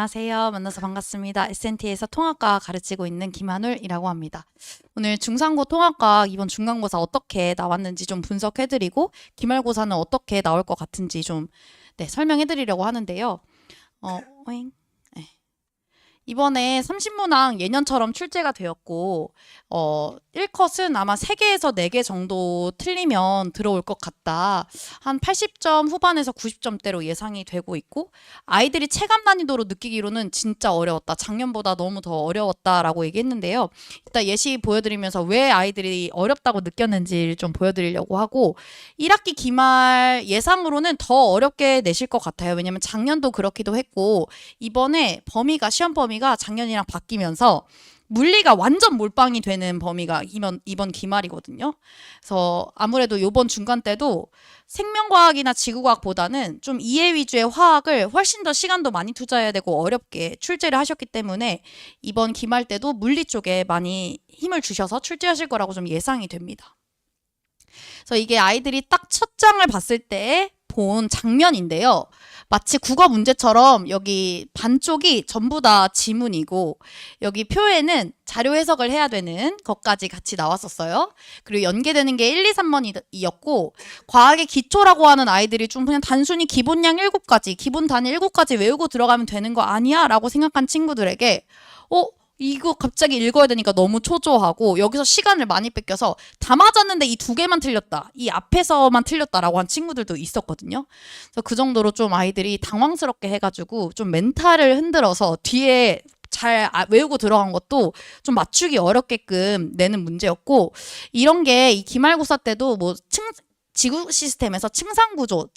안녕하세요. 만나서 반갑습니다. SNT에서 통합과학 가르치고 있는 김한울이라고 합니다. 오늘 중상고 통합과학 이번 중간고사 어떻게 나왔는지 좀 분석해드리고 기말고사는 어떻게 나올 것 같은지 좀 설명해드리려고 하는데요. 오잉. 네. 이번에 30문항 예년처럼 출제가 되었고 1컷은 아마 3개에서 4개 정도 틀리면 들어올 것 같다. 한 80점 후반에서 90점대로 예상이 되고 있고 아이들이 체감 난이도로 느끼기로는 진짜 어려웠다. 작년보다 너무 더 어려웠다라고 얘기했는데요. 일단 예시 보여드리면서 왜 아이들이 어렵다고 느꼈는지 좀 보여드리려고 하고 1학기 기말 예상으로는 더 어렵게 내실 것 같아요. 왜냐면 작년도 그렇기도 했고 이번에 시험 범위가 작년이랑 바뀌면서 물리가 완전 몰빵이 되는 범위가 이번 기말이거든요. 그래서 아무래도 이번 중간 때도 생명과학이나 지구과학보다는 좀 이해 위주의 화학을 훨씬 더 시간도 많이 투자해야 되고 어렵게 출제를 하셨기 때문에 이번 기말 때도 물리 쪽에 많이 힘을 주셔서 출제하실 거라고 좀 예상이 됩니다. 그래서 이게 아이들이 딱 첫 장을 봤을 때 본 장면인데요. 마치 국어 문제처럼 여기 반쪽이 전부 다 지문이고 여기 표에는 자료 해석을 해야 되는 것까지 같이 나왔었어요. 그리고 연계되는 게 1, 2, 3번이었고 과학의 기초라고 하는 아이들이 좀 그냥 단순히 기본량 7가지, 기본 단위 7가지 외우고 들어가면 되는 거 아니야? 라고 생각한 친구들에게 이거 갑자기 읽어야 되니까 너무 초조하고 여기서 시간을 많이 뺏겨서 다 맞았는데 이 2개만 틀렸다. 이 앞에서만 틀렸다라고 한 친구들도 있었거든요. 그래서 그 정도로 좀 아이들이 당황스럽게 해가지고 좀 멘탈을 흔들어서 뒤에 잘 외우고 들어간 것도 좀 맞추기 어렵게끔 내는 문제였고 이런 게 이 기말고사 때도 지구 시스템에서 층상구조,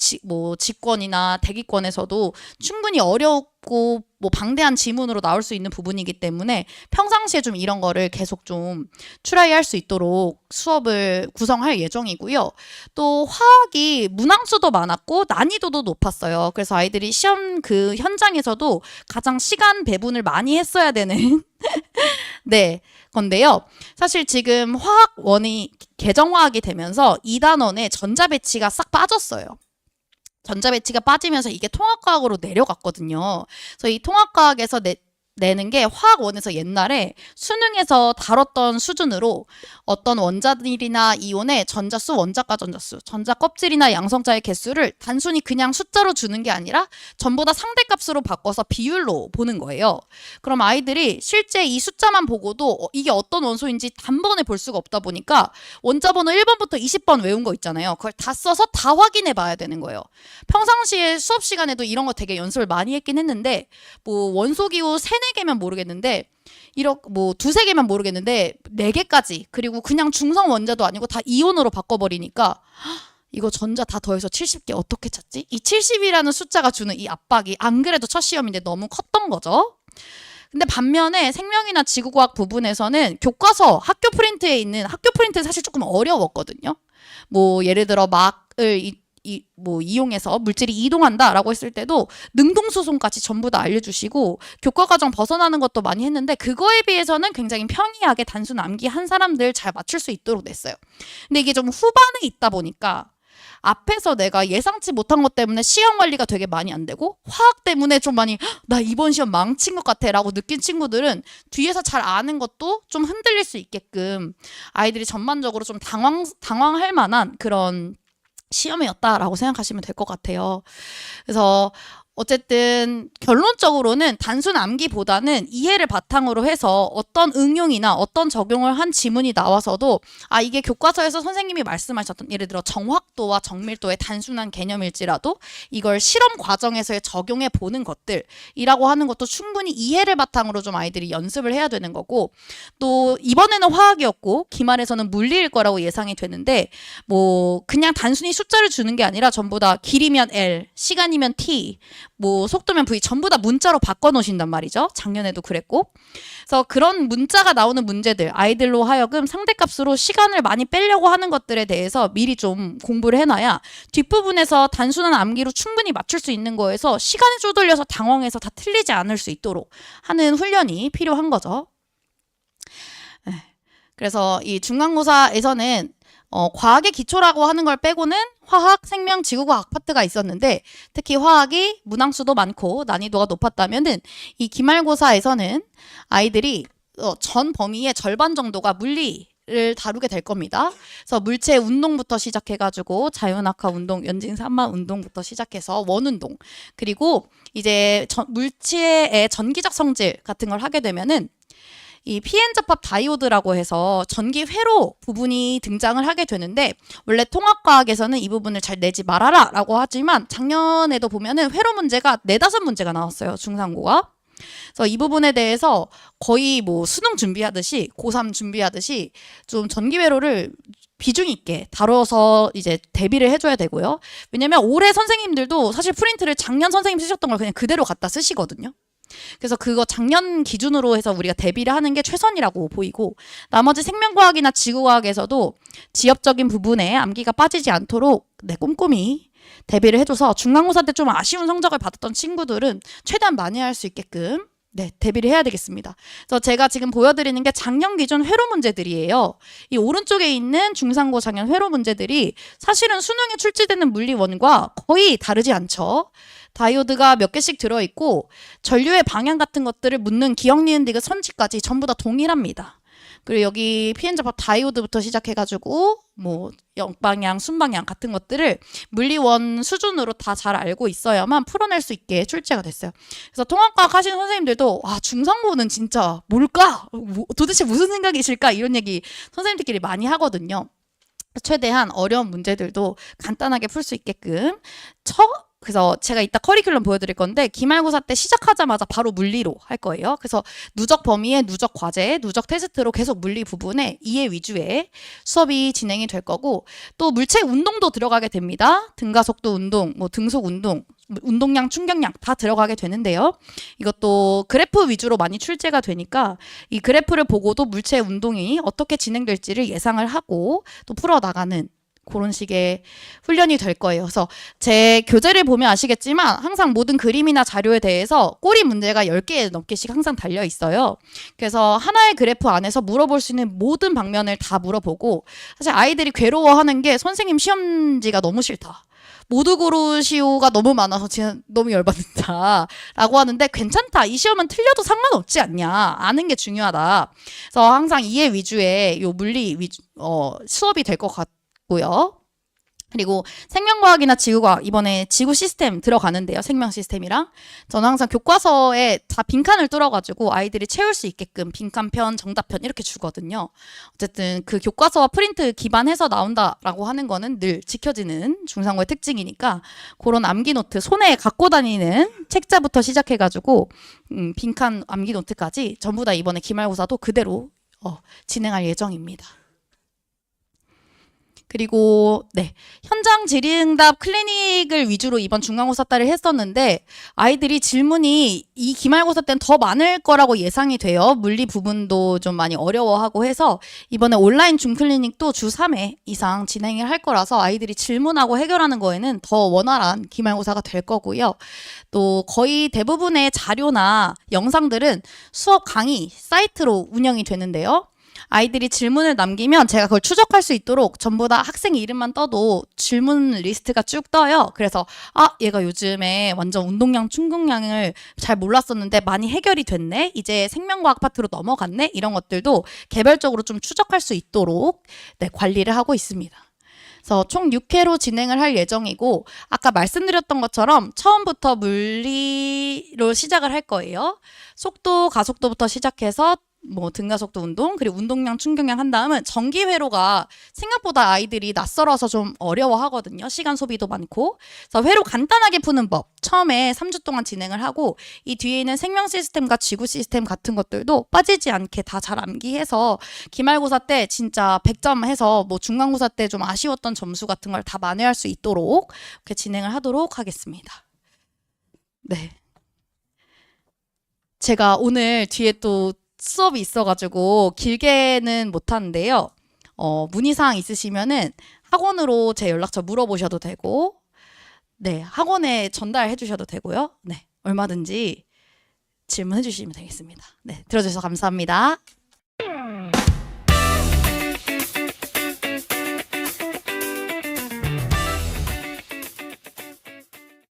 직권이나 대기권에서도 충분히 어렵고 방대한 지문으로 나올 수 있는 부분이기 때문에 평상시에 좀 이런 거를 계속 좀 트라이할 수 있도록 수업을 구성할 예정이고요. 또 화학이 문항수도 많았고 난이도도 높았어요. 그래서 아이들이 시험 그 현장에서도 가장 시간 배분을 많이 했어야 되는 건데요. 사실 지금 화학원이 개정화학이 되면서 2단원에 전자배치가 싹 빠졌어요. 전자배치가 빠지면서 이게 통합과학으로 내려갔거든요. 그래서 이 통합과학에서 내는 게 화학원에서 옛날에 수능에서 다뤘던 수준으로 어떤 원자들이나 이온의 전자수, 원자과 전자수, 전자 껍질이나 양성자의 개수를 단순히 그냥 숫자로 주는 게 아니라 전부 다 상대값으로 바꿔서 비율로 보는 거예요. 그럼 아이들이 실제 이 숫자만 보고도 이게 어떤 원소인지 단번에 볼 수가 없다 보니까 원자번호 1번부터 20번 외운 거 있잖아요. 그걸 다 써서 다 확인해 봐야 되는 거예요. 평상시에 수업 시간에도 이런 거 되게 연습을 많이 했긴 했는데 원소기호 3-4개면 모르겠는데 두세 개만 모르겠는데 4개까지 그리고 그냥 중성 원자도 아니고 다 이온으로 바꿔버리니까 이거 전자 다 더해서 70개 어떻게 찾지? 이 70이라는 숫자가 주는 이 압박이 안 그래도 첫 시험인데 너무 컸던 거죠. 근데 반면에 생명이나 지구과학 부분에서는 교과서 학교 프린트에 있는 학교 프린트 사실 조금 어려웠거든요. 예를 들어 막을 이용해서 물질이 이동한다라고 했을 때도 능동수송까지 전부 다 알려주시고 교과과정 벗어나는 것도 많이 했는데 그거에 비해서는 굉장히 평이하게 단순 암기한 사람들 잘 맞출 수 있도록 냈어요. 근데 이게 좀 후반에 있다 보니까 앞에서 내가 예상치 못한 것 때문에 시험 관리가 되게 많이 안 되고 화학 때문에 좀 많이 나 이번 시험 망친 것 같아 라고 느낀 친구들은 뒤에서 잘 아는 것도 좀 흔들릴 수 있게끔 아이들이 전반적으로 좀 당황할 만한 그런 시험이었다라고 생각하시면 될 것 같아요. 그래서 어쨌든 결론적으로는 단순 암기보다는 이해를 바탕으로 해서 어떤 응용이나 어떤 적용을 한 지문이 나와서도 이게 교과서에서 선생님이 말씀하셨던 예를 들어 정확도와 정밀도의 단순한 개념일지라도 이걸 실험 과정에서의 적용해 보는 것들이라고 하는 것도 충분히 이해를 바탕으로 좀 아이들이 연습을 해야 되는 거고 또 이번에는 화학이었고 기말에서는 물리일 거라고 예상이 되는데 그냥 단순히 숫자를 주는 게 아니라 전부 다 길이면 L, 시간이면 T 속도면 V 전부 다 문자로 바꿔 놓으신단 말이죠. 작년에도 그랬고. 그래서 그런 문자가 나오는 문제들 아이들로 하여금 상대값으로 시간을 많이 빼려고 하는 것들에 대해서 미리 좀 공부를 해놔야 뒷부분에서 단순한 암기로 충분히 맞출 수 있는 거에서 시간이 쪼들려서 당황해서 다 틀리지 않을 수 있도록 하는 훈련이 필요한 거죠. 그래서 이 중간고사에서는 과학의 기초라고 하는 걸 빼고는 화학, 생명, 지구과학 파트가 있었는데 특히 화학이 문항수도 많고 난이도가 높았다면은 이 기말고사에서는 아이들이 전 범위의 절반 정도가 물리를 다루게 될 겁니다. 그래서 물체 운동부터 시작해가지고 자연학화 운동, 연진산만 운동부터 시작해서 원운동 그리고 이제 물체의 전기적 성질 같은 걸 하게 되면은 이 pn접합 다이오드라고 해서 전기 회로 부분이 등장을 하게 되는데 원래 통합과학에서는 이 부분을 잘 내지 말아라 라고 하지만 작년에도 보면은 회로 문제가 4-5문제가 나왔어요. 중상고가. 그래서 이 부분에 대해서 거의 뭐 수능 준비하듯이 고3 준비하듯이 좀 전기 회로를 비중 있게 다뤄서 이제 대비를 해줘야 되고요. 왜냐면 올해 선생님들도 사실 프린트를 작년 선생님 쓰셨던 걸 그냥 그대로 갖다 쓰시거든요. 그래서 그거 작년 기준으로 해서 우리가 대비를 하는 게 최선이라고 보이고 나머지 생명과학이나 지구과학에서도 지엽적인 부분에 암기가 빠지지 않도록 꼼꼼히 대비를 해줘서 중간고사 때 좀 아쉬운 성적을 받았던 친구들은 최대한 많이 할 수 있게끔 대비를 해야 되겠습니다. 그래서 제가 지금 보여드리는 게 작년 기준 회로 문제들이에요. 이 오른쪽에 있는 중상고 작년 회로 문제들이 사실은 수능에 출제되는 물리원과 거의 다르지 않죠. 다이오드가 몇 개씩 들어있고 전류의 방향 같은 것들을 묻는 기억, 니은, 디귿, 선지까지 전부 다 동일합니다. 그리고 여기 pn접합 다이오드부터 시작해가지고 뭐 역방향, 순방향 같은 것들을 물리원 수준으로 다 잘 알고 있어야만 풀어낼 수 있게 출제가 됐어요. 그래서 통합과학 하시는 선생님들도 중상고는 진짜 뭘까? 도대체 무슨 생각이실까? 이런 얘기 선생님들끼리 많이 하거든요. 최대한 어려운 문제들도 간단하게 풀 수 있게끔 그래서 제가 이따 커리큘럼 보여드릴 건데 기말고사 때 시작하자마자 바로 물리로 할 거예요. 그래서 누적 범위의 누적 과제, 누적 테스트로 계속 물리 부분에 이해 위주의 수업이 진행이 될 거고 또 물체 운동도 들어가게 됩니다. 등가속도 운동, 뭐 등속 운동, 운동량, 충격량 다 들어가게 되는데요. 이것도 그래프 위주로 많이 출제가 되니까 이 그래프를 보고도 물체 운동이 어떻게 진행될지를 예상을 하고 또 풀어나가는 그런 식의 훈련이 될 거예요. 그래서 제 교재를 보면 아시겠지만 항상 모든 그림이나 자료에 대해서 꼬리 문제가 10개 넘게씩 항상 달려 있어요. 그래서 하나의 그래프 안에서 물어볼 수 있는 모든 방면을 다 물어보고 사실 아이들이 괴로워하는 게 선생님 시험지가 너무 싫다. 모두 고르시오가 너무 많아서 진짜 너무 열받는다 라고 하는데 괜찮다. 이 시험은 틀려도 상관없지 않냐. 아는 게 중요하다. 그래서 항상 이해 위주의 요 물리 위주, 수업이 될 것 같고요. 그리고 생명과학이나 지구과학 이번에 지구 시스템 들어가는데요. 생명 시스템이랑 저는 항상 교과서에 다 빈칸을 뚫어가지고 아이들이 채울 수 있게끔 빈칸편, 정답편 이렇게 주거든요. 어쨌든 그 교과서와 프린트 기반해서 나온다라고 하는 거는 늘 지켜지는 중상고의 특징이니까 그런 암기 노트 손에 갖고 다니는 책자부터 시작해가지고 빈칸 암기 노트까지 전부 다 이번에 기말고사도 그대로 진행할 예정입니다. 그리고 현장 질의응답 클리닉을 위주로 이번 중간고사 때를 했었는데 아이들이 질문이 이 기말고사 때는 더 많을 거라고 예상이 돼요. 물리 부분도 좀 많이 어려워하고 해서 이번에 온라인 줌클리닉도 주 3회 이상 진행을 할 거라서 아이들이 질문하고 해결하는 거에는 더 원활한 기말고사가 될 거고요. 또 거의 대부분의 자료나 영상들은 수업 강의 사이트로 운영이 되는데요. 아이들이 질문을 남기면 제가 그걸 추적할 수 있도록 전부 다 학생 이름만 떠도 질문 리스트가 쭉 떠요. 그래서 얘가 요즘에 완전 운동량, 충격량을 잘 몰랐었는데 많이 해결이 됐네. 이제 생명과학 파트로 넘어갔네. 이런 것들도 개별적으로 좀 추적할 수 있도록 관리를 하고 있습니다. 그래서 총 6회로 진행을 할 예정이고 아까 말씀드렸던 것처럼 처음부터 물리로 시작을 할 거예요. 속도, 가속도부터 시작해서 뭐 등가속도 운동 그리고 운동량 충격량 한 다음은 전기 회로가 생각보다 아이들이 낯설어서 좀 어려워하거든요. 시간 소비도 많고. 그래서 회로 간단하게 푸는 법 처음에 3주 동안 진행을 하고 이 뒤에 있는 생명 시스템과 지구 시스템 같은 것들도 빠지지 않게 다 잘 암기해서 기말고사 때 진짜 100점 해서 뭐 중간고사 때 좀 아쉬웠던 점수 같은 걸 다 만회할 수 있도록 이렇게 진행을 하도록 하겠습니다. 제가 오늘 뒤에 또 수업이 있어가지고 길게는 못하는데요. 문의사항 있으시면은 학원으로 제 연락처 물어보셔도 되고 학원에 전달해 주셔도 되고요. 얼마든지 질문해 주시면 되겠습니다. 들어주셔서 감사합니다.